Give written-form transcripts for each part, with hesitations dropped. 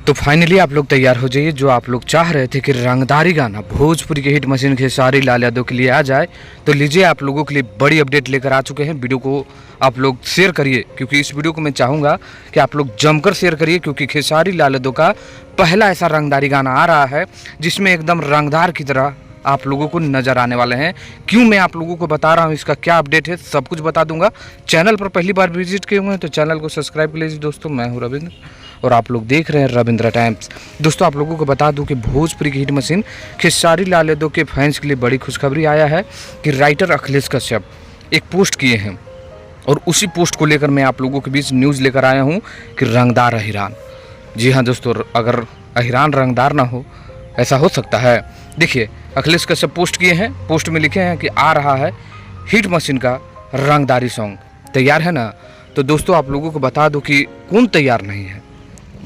तो फाइनली आप लोग तैयार हो जाइए। जो आप लोग चाह रहे थे कि रंगदारी गाना भोजपुरी के हिट मशीन खेसारी लाल यादव के लिए आ जाए, तो लीजिए आप लोगों के लिए बड़ी अपडेट लेकर आ चुके हैं। वीडियो को आप लोग शेयर करिए, क्योंकि इस वीडियो को मैं चाहूँगा कि आप लोग जमकर शेयर करिए, क्योंकि खेसारी लाल यादव का पहला ऐसा रंगदारी गाना आ रहा है जिसमें एकदम रंगदार की तरह आप लोगों को नज़र आने वाले हैं। क्यों मैं आप लोगों को बता रहा हूं, इसका क्या अपडेट है, सब कुछ बता दूंगा। चैनल पर पहली बार विजिट किए हुए हैं तो चैनल को सब्सक्राइब कर लीजिए। दोस्तों मैं हूं रविंद्र और आप लोग देख रहे हैं रविंद्र टाइम्स। दोस्तों आप लोगों को बता दूं कि भोजपुरी की हिट मशीन खेसारी लाल यादव के फैंस के लिए बड़ी खुशखबरी आया है कि राइटर अखिलेश कश्यप एक पोस्ट किए हैं, और उसी पोस्ट को लेकर मैं आप लोगों के बीच न्यूज़ लेकर आया हूँ कि रंगदार अहिरान। जी हाँ दोस्तों, अगर अहिरान रंगदार ना हो, ऐसा हो सकता है। देखिए अखिलेश कश्यप पोस्ट किए हैं, पोस्ट में लिखे हैं कि आ रहा है हिट मशीन का रंगदारी सॉन्ग, तैयार है ना। तो दोस्तों आप लोगों को बता दूं कि कौन तैयार नहीं है।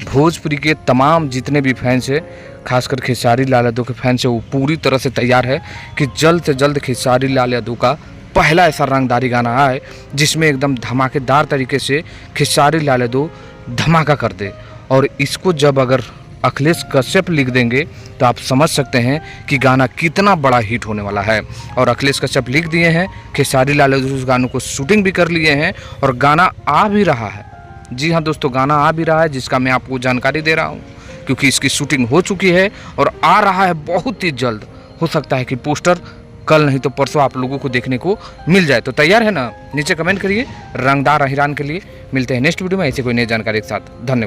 भोजपुरी के तमाम जितने भी फैंस हैं, खासकर खेसारी लाल यादव के फैंस हैं, वो पूरी तरह से तैयार है कि जल्द से जल्द खेसारी लाल यादव का पहला ऐसा रंगदारी गाना आए जिसमें एकदम धमाकेदार तरीके से खेसारी लाल यादव धमाका कर दे। और इसको जब अगर अखिलेश कश्यप लिख देंगे तो आप समझ सकते हैं कि गाना कितना बड़ा हिट होने वाला है। और अखिलेश कश्यप लिख दिए हैं, खेसारी लाल यादव उस गानों को शूटिंग भी कर लिए हैं और गाना आ भी रहा है। जी हाँ दोस्तों, गाना आ भी रहा है जिसका मैं आपको जानकारी दे रहा हूँ, क्योंकि इसकी शूटिंग हो चुकी है और आ रहा है बहुत ही जल्द। हो सकता है कि पोस्टर कल नहीं तो परसों आप लोगों को देखने को मिल जाए। तो तैयार है ना, नीचे कमेंट करिए रंगदार अहिरान के लिए। मिलते हैं नेक्स्ट वीडियो में ऐसे कोई नई जानकारी के साथ। धन्यवाद।